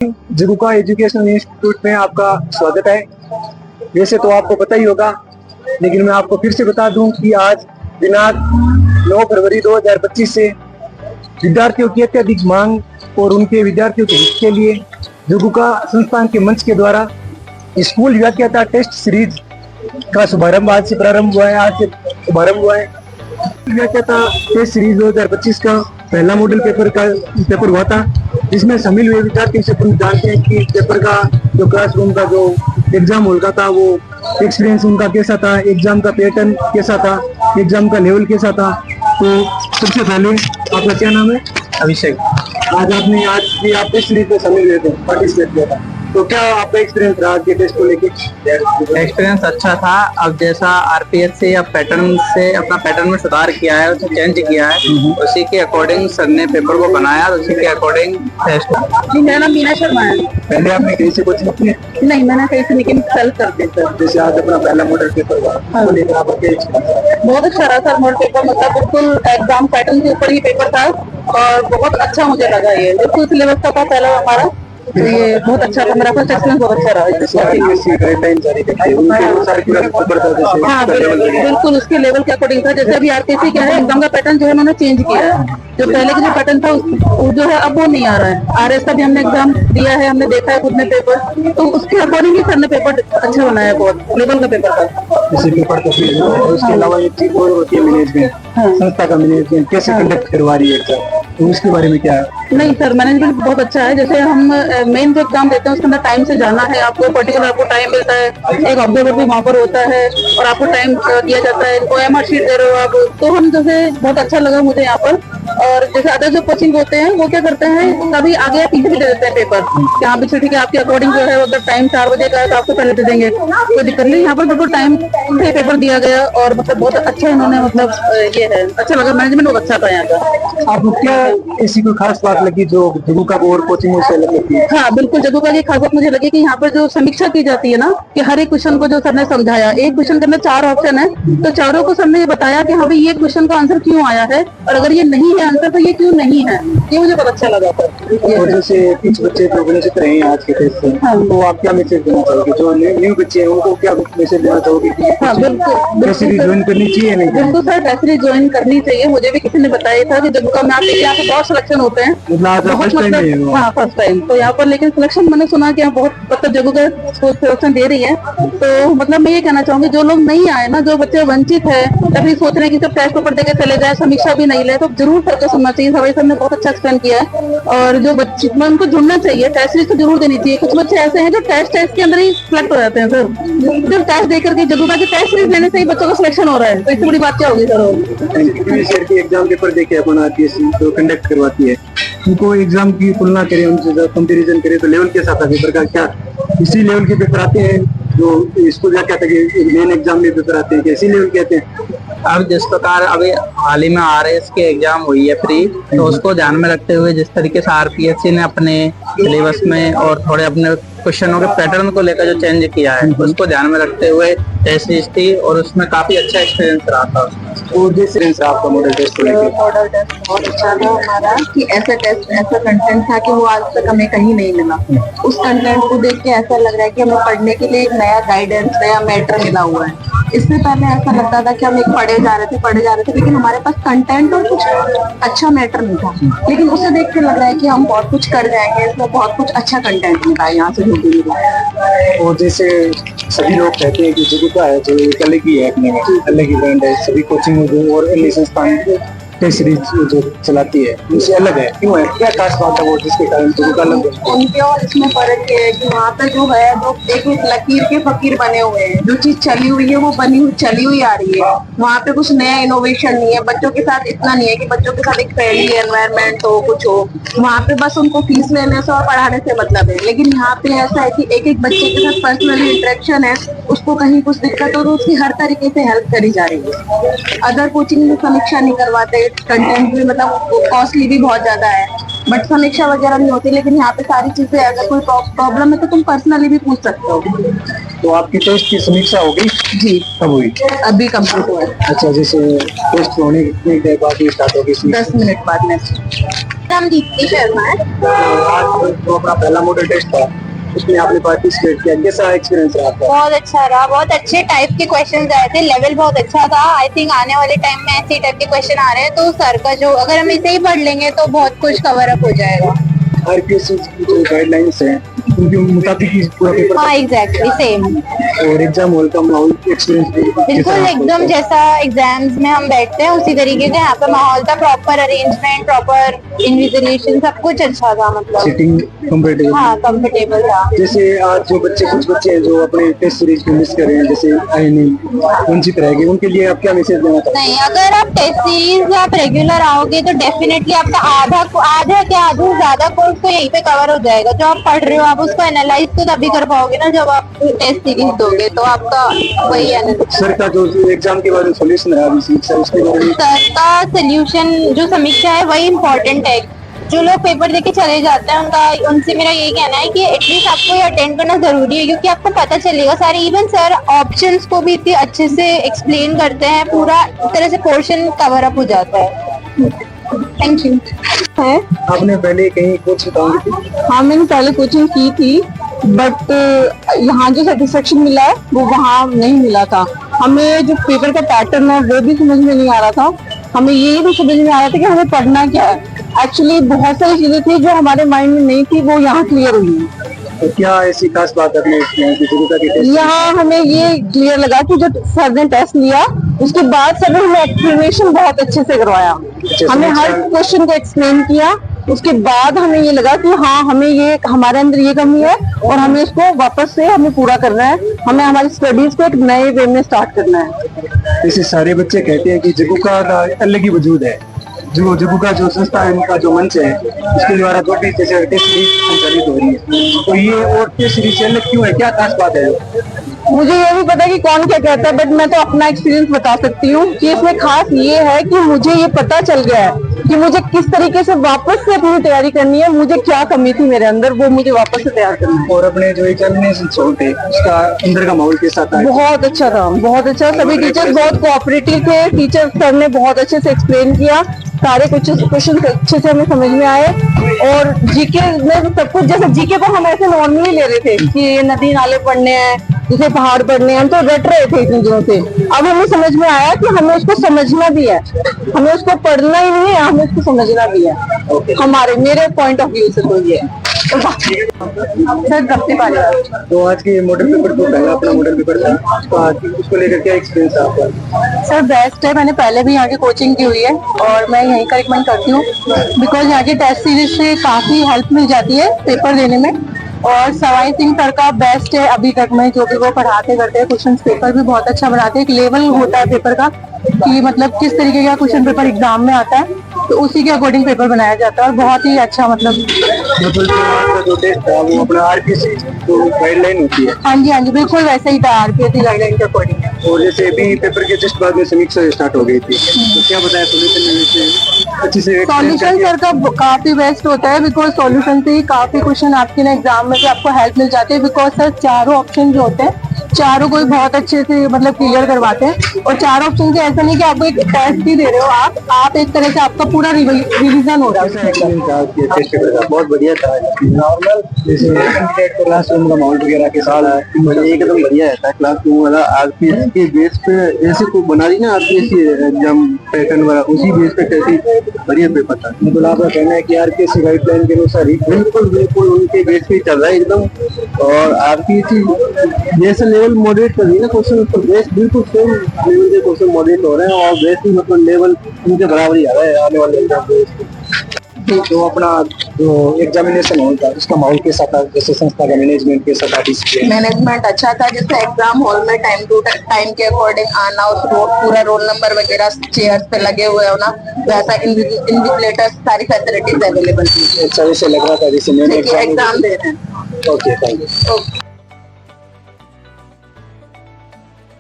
जगुका educational institute में आपका स्वागत है। वैसे तो आपको पता ही होगा, लेकिन मैं आपको फिर से बता दूं कि आज दिनांक 9 फरवरी 2025 से विद्यार्थियों की अत्यधिक मांग और उनके विद्यार्थियों के हित के लिए जगुका संस्थान के मंच के द्वारा स्कूल व्याख्याता टेस्ट सीरीज का शुभारंभ आज से प्रारंभ हुआ है। आज से शुभारंभ हुआ है व्याख्याता टेस्ट सीरीज 2025 का पहला मॉडल पेपर हुआ था, जिसमें शामिल हुए विद्यार्थी से अपन जानते हैं कि पेपर का जो क्लासरूम का जो एग्जाम हॉल का था वो एक्सपीरियंस उनका कैसा था, एग्जाम का पैटर्न कैसा था, एग्जाम का लेवल कैसा था। तो सबसे पहले आपका क्या नाम है? अभिषेक। आज भी आप टेस्ट सीरीज में शामिल हुए थे, पार्टिसिपेट किया था, तो क्या आपका एक्सपीरियंस रहा आज के टेस्ट को लेके? एक्सपीरियंस अच्छा था। अब जैसा आरपीएस से या पैटर्न से अपना पैटर्न में सुधार किया है, उसे चेंज किया है, उसी के अकॉर्डिंग सर ने पेपर को बनाया, उसी के अकॉर्डिंग टेस्ट। जी, मेरा नाम मीना शर्मा है। पहले आपने कहीं से कोचिंग की? नहीं, मैंने कहीं से, लेकिन सेल्फ करते सर। जैसे आज अपना पहला मॉडल पेपर हुआ, तो लेकर आपका क्या एक्सपीरियंस? बहुत अच्छा रहा सर मॉडल पेपर, मतलब बिल्कुल एग्जाम पैटर्न के ऊपर ही पेपर था और बहुत अच्छा मुझे लगा। ये बिल्कुल सिलेबस का था पहला हमारा, तो ये बहुत अच्छा था। मेरा फर्स्ट एक्सपीरियंस बहुत अच्छा रहा। हाँ बिल्कुल उसके लेवल के अकॉर्डिंग था। जैसे अभी आरपीसी क्या है, एग्जाम का पैटर्न जो है उन्होंने चेंज किया है। जो पहले का जो पैटर्न था वो जो है अब वो नहीं आ रहा है। आरएस का भी हमने एग्जाम दिया है, हमने देखा है खुद ने पेपर, तो उसके अकॉर्डिंग ही सर ने पेपर अच्छा बनाया, बहुत लेवल का पेपर था। जैसे पेपर का उसके अलावा एक चीज और होती है मैनेजमेंट, संस्था का मैनेजमेंट कैसे कंडक्ट करवा रही है एग्जाम, तो उसके बारे में क्या है? नहीं सर, मैनेजमेंट बहुत अच्छा है। जैसे हम मेन जो एग्जाम देते हैं उसके अंदर टाइम से जाना है, आपको पर्टिकुलर आपको टाइम मिलता है, एक ऑब्जर्वर भी वहाँ पर होता है और आपको टाइम दिया जाता है। OMR शीट दे रहे हो आप, तो हम जैसे बहुत अच्छा लगा मुझे यहाँ पर। और जैसे अदर जो कोचिंग होते हैं वो क्या करते हैं, कभी आगे या पीछे भी दे देते हैं पेपर, यहाँ पे ठीक है आपके अकॉर्डिंग जो है, अगर टाइम 4 बजे का है तो आपको पहले दे देंगे, कोई दिक्कत नहीं। यहाँ पर बिल्कुल टाइम से पेपर दिया गया और मतलब बहुत अच्छा इन्होंने, मतलब ये है, अच्छा लगा। मैनेजमेंट बहुत अच्छा था यहाँ का। आपको क्या ऐसी कोई खास बात लगी जो जगुका और कोचिंग से अलग लगती है? हाँ बिल्कुल, जगुका की खास बात मुझे लगी कि यहाँ पर जो समीक्षा की जाती है ना, कि हर एक क्वेश्चन को जो सर ने समझाया, एक क्वेश्चन के अंदर 4 ऑप्शन है, तो चारों को सर ने ये बताया कि हाँ भाई ये क्वेश्चन का आंसर क्यों आया है, और अगर ये नहीं है आंसर तो ये क्यों नहीं है। ये मुझे बहुत अच्छा लगा था। और जैसे कुछ बच्चे तो वंचित रहे हैं आज के टेस्ट से, तो आप क्या मैसेज देना चाहोगे? जो न्यू बच्चे हैं उनको क्या मैसेज देना चाहोगे? हाँ बिल्कुल, टेस्ट सीरीज ज्वाइन करनी चाहिए नहीं? बिल्कुल सर, टेस्ट सीरीज ज्वाइन करनी चाहिए। मुझे भी किसी ने बताया था कि जगुका में आपके यहाँ पे बहुत सिलेक्शन होते हैं, मतलब हाँ फर्स्ट टाइम तो यहाँ पर, लेकिन सिलेक्शन मैंने सुना कि यहाँ बहुत मतलब जगुका सिलेक्शन दे रही है। तो मतलब मैं ये कहना चाहूंगी, जो लोग नहीं आए ना, जो बच्चे वंचित है, तभी सोच रहे हैं कि सब टेस्ट पेपर देके चले जाए, समीक्षा भी नहीं ले, तो जरूर सर को सुनना चाहिए। सभी सर ने बहुत अच्छा एक्सप्लेन किया है और जो बच्चे उनको जुड़ना चाहिए, टेस्ट सीरीज तो जरूर देनी चाहिए। कुछ बच्चे ऐसे हैं जो टेस्ट के अंदर ही सिलेक्ट हो जाते हैं सर, सिर्फ टेस्ट देकर के। जगुका की टेस्ट सीरीज लेने से ही बच्चों का सिलेक्शन हो रहा है, तो इससे बड़ी बात क्या होगी सर? एग्जाम पेपर देके अपन आरपीएससी तो कंडक्ट करवाती है, उनको एग्जाम की तुलना करें, उनसे कंपैरिजन करें तो लेवल कैसा था पेपर का? क्या इसी लेवल के पेपर आते हैं जो इसको क्या कहते हैं, मेन एग्जाम में पेपर आते हैं, कैसी लेवल कहते हैं? अब जिस प्रकार अभी हाल ही में आरएस की एग्जाम हुई है फ्री, तो उसको ध्यान में रखते हुए जिस तरीके से आरपीएससी ने अपने सिलेबस में और थोड़े अपने क्वेश्चनों के पैटर्न को लेकर जो चेंज किया है, उसको ध्यान में रखते हुए टेस्ट सीरीज थी और उसमें काफी अच्छा एक्सपीरियंस रहा था। तो जैसे आपका मॉडल टेस्ट को लेकर? मॉडल टेस्ट बहुत अच्छा था हमारा, कि ऐसा टेस्ट, ऐसा कंटेंट था कि वो आज तक हमें कहीं नहीं मिला। उस कंटेंट को देख के ऐसा लग रहा है कि हमें पढ़ने के लिए एक नया गाइडेंस, नया मैटर मिला हुआ है। इससे पहले ऐसा लगता था कि हम एक पढ़े जा रहे थे, लेकिन हमारे पास कंटेंट और कुछ अच्छा मैटर नहीं था। लेकिन उसे देख के लग रहा है कि हम बहुत कुछ कर जाएंगे, इसमें बहुत कुछ अच्छा कंटेंट मिला है यहाँ से जो भी मिला है। और जैसे सभी लोग कहते हैं कि जगुका है जो एक अलग ही है, अपने अलग ही ब्रांड है, सभी कोचिंग और अन्य संस्थान टेस्ट सीरीज जो चलाती है उससे अलग है, क्यों है? क्या खास बात है वो जिसके कारण जगुका अलग है? उनके और इसमें फर्क ये है कि वहाँ पे जो है वो एक लकीर के फकीर बने हुए हैं, जो चीज चली हुई है वो बनी हुई चली हुई आ रही है। वहाँ पे कुछ नया इनोवेशन नहीं है। बच्चों के साथ इतना नहीं है कि बच्चों के साथ एक फ्रेंडली एनवायरनमेंट हो, कुछ हो। वहाँ पे बस उनको फीस लेने से और पढ़ाने से मतलब है। लेकिन यहाँ पे ऐसा है कि एक एक बच्चे के साथ पर्सनली इंटरेक्शन है, उसको कहीं कुछ दिक्कत हो तो उसकी हर तरीके से हेल्प करी जा रही है। अदर कोचिंग में समीक्षा नहीं करवाते, कंटेंट भी मतलब कॉस्टली भी बहुत ज्यादा है, बट समीक्षा वगैरह नहीं होती। लेकिन यहाँ पे सारी चीजें, अगर कोई प्रॉब्लम है तो तुम पर्सनली भी पूछ सकते हो। तो आपकी टेस्ट की समीक्षा हो गई? जी कब हुई? अभी कंप्लीट हुआ है। अच्छा, जैसे टेस्ट होने कितनी देर बाद स्टार्ट होगी? 10 मिनट बाद नेक्स्ट। नाम दीप्ति शर्मा है। आज जो अपना पहला मॉडल टेस्ट था उसमें आपने पार्टिसिपेट किया, कैसा एक्सपीरियंस रहा आपका? बहुत अच्छा रहा, बहुत अच्छे टाइप के क्वेश्चंस आए थे, लेवल बहुत अच्छा था। आई थिंक आने वाले टाइम में ऐसे टाइप के क्वेश्चन आ रहे हैं, तो सर का जो अगर हम इसे ही पढ़ लेंगे तो बहुत कुछ कवर अप हो जाएगा। आरपीएससी की जो गाइडलाइंस हैं उनके मुताबिक ही पूरा पेपर हाँ एग्जैक्टली सेम। और एग्जाम हॉल का माहौल एक्सपीरियंस बिल्कुल एकदम जैसा एग्जाम्स में हम बैठते हैं उसी तरीके से यहाँ पे माहौल था, प्रॉपर अरेंजमेंट, प्रॉपर इन्विजिलेशन, सब कुछ अच्छा था। मतलब सिटिंग कंफर्टेबल? हाँ कंफर्टेबल था। जैसे आज जो कुछ बच्चे हैं जो अपने टेस्ट सीरीज को मिस कर रहे हैं, जैसे आए नहीं, वंचित रह गए, उनके लिए आप क्या मैसेज देना चाहते हैं? नहीं, अगर आप टेस्ट सीरीज आप रेगुलर आओगे तो डेफिनेटली आपका आधा से ज्यादा कोर्स तो यहीं पे कवर हो जाएगा। जो आप पढ़ रहे हो आप उसको एनालाइज तो तभी कर पाओगे ना जब आप टेस्ट सीरीज दोगे, तो आपका वही एनालिसिस। सर का जो एग्जाम के बाद जो सोल्यूशन है अभी सर उसके बारे में? सर का सोल्यूशन जो समीक्षा है वही इम्पोर्टेंट है। जो लोग पेपर देके चले जाते हैं उनसे मेरा यही कहना है कि एटलीस्ट आपको ये अटेंड करना जरूरी है, क्योंकि आपको पता चलेगा सारे। इवन सर ऑप्शंस को भी इतने अच्छे से एक्सप्लेन करते हैं, पूरा इस तरह से पोर्शन कवर अप हो जाता है। Thank you. है आपने पहले कहीं कोचिंग की थी? हाँ, मैंने पहले कोचिंग की थी, बट यहाँ जो सेटिस्फेक्शन मिला है वो वहाँ नहीं मिला था। हमें जो पेपर का पैटर्न है वो भी समझ में नहीं आ रहा था, हमें ये भी समझ में आ रहा था कि हमें पढ़ना क्या है। एक्चुअली बहुत सारी चीजें थी जो हमारे माइंड में नहीं थी, वो यहाँ क्लियर हुई है। तो क्या ऐसी खास बात है अपने यहाँ हमें ये क्लियर लगा कि जो सर ने टेस्ट लिया उसके बाद सर ने हमें एक्सप्लेनेशन बहुत अच्छे से करवाया, हमें हर क्वेश्चन को एक्सप्लेन किया। उसके बाद हमें ये लगा कि हाँ, हमें ये हमारे अंदर ये कमी है और हमें इसको वापस से हमें पूरा करना है, हमें हमारी स्टडीज को एक नए वे में स्टार्ट करना है। जैसे सारे बच्चे कहते हैं कि जगुका का अलग ही वजूद है, जो जगुका जो संस्था है उनका जो मंच है उसके द्वारा जो भी जैसे टेस्ट सीरीज संचालित हो रही है, तो ये और टेस्ट सीरीज से अलग क्यों है, क्या खास बात है? मुझे ये भी पता है कि कौन क्या कहता है, बट मैं तो अपना एक्सपीरियंस बता सकती हूँ कि इसमें खास ये है कि मुझे ये पता चल गया है कि मुझे किस तरीके से वापस से अपनी तैयारी करनी है, मुझे क्या कमी थी मेरे अंदर, वो मुझे वापस से तैयार करना है। और अपने जो एग्जामिनेशन थे उसका अंदर का माहौल कैसा था? बहुत अच्छा था, बहुत अच्छा। सभी टीचर्स बहुत कोऑपरेटिव थे, टीचर सर ने बहुत अच्छे से एक्सप्लेन किया, सारे क्वेश्चन अच्छे से हमें समझ में आए। और जीके में सब कुछ, जैसे जीके को हम ऐसे नॉर्मली ले रहे थे कि ये नदी नाले पढ़ने हैं, जैसे पहाड़ पढ़ने हैं, हम तो रट रहे थे इतने दिनों से। अब हमें समझ में आया कि हमें उसको समझना भी है, हमें उसको पढ़ना ही नहीं है, हमें उसको समझना भी है। मेरे पॉइंट ऑफ व्यू से तो ये सर दफ्ती पाली। तो आज के मॉडल पेपर तो पहला अपना मॉडल पेपर था, तो उसको लेकर क्या एक्सपीरियंस है आपका? सर बेस्ट है, मैंने पहले भी यहाँ की कोचिंग की हुई है और मैं यहीं का रिकमेंड करती हूँ, बिकॉज यहाँ की टेस्ट सीरीज से काफी हेल्प मिल जाती है पेपर देने में। और सवाई सिंह सर का बेस्ट है अभी तक में, जो भी वो पढ़ाते करते हैं, क्वेश्चन पेपर भी बहुत अच्छा बनाते हैं। एक लेवल होता है पेपर का कि मतलब किस तरीके का क्वेश्चन पेपर एग्जाम में आता है, तो उसी के अकॉर्डिंग पेपर बनाया जाता है और बहुत ही अच्छा मतलब जो टेस्ट था वो अपना आरपीएससी जो गाइडलाइन होती है। हाँ जी बिल्कुल वैसे ही था, आरपीएससी गाइडलाइन के अकॉर्डिंग। और जैसे अभी पेपर के जस्ट बाद में समीक्षा स्टार्ट हो गई थी, तो क्या बताया सोल्यूशन अच्छे से? सॉल्यूशन सर का काफी बेस्ट होता है, बिकॉज सॉल्यूशन से ही काफी क्वेश्चन आपके ना एग्जाम में भी आपको हेल्प मिल जाती है। बिकॉज सर चारों ऑप्शन जो होते हैं चारों को बहुत अच्छे से मतलब क्लियर करवाते हैं, और चार ऑप्शन से ऐसा नहीं कि आपको एक टेस्ट ही दे रहे हो, आप एक तरह से आपका पूरा रिवीजन हो रहा है। टेस्ट पेपर था बहुत बढ़िया था, नॉर्मल जैसे कैंडिडेट को क्लासरूम का माहौल वगैरह के साथ एकदम बढ़िया रहता है क्लासरूम वाला। आरपीएससी के बेस पे ऐसे को बना दी ना आरपीएससी एग्जाम पैटर्न वाला, उसी बेस पे कैसी बढ़िया पेपर था। मतलब आपका कहना है कि आरपीएससी गाइडलाइन के अनुसार ही बिल्कुल उनके बेस पे चल रहा है एकदम। और आरपीएससी जैसे लेवल मॉडरेट कर रही है ना क्वेश्चन, तो बेस बिल्कुल सेम लेवल के क्वेश्चन मॉडरेट हो रहे हैं और बेस भी मतलब लेवल उनके बराबर ही आ रहा है आने वाले एग्जाम पे। तो अपना जो एग्जामिनेशन होता है उसका माहौल कैसा था, जैसे संस्था का मैनेजमेंट कैसा था? मैनेजमेंट अच्छा था, जैसे एग्जाम हॉल में टाइम टू टाइम के अकॉर्डिंग आना, उस पूरा रोल नंबर वगैरह चेयर्स पे लगे हुए होना, वैसा इन्विजिलेटर्स सारी फैसिलिटीज अवेलेबल थी। अच्छा, जैसे लग रहा था जैसे मैंने एग्जाम दे रहे हैं। Okay, thank you.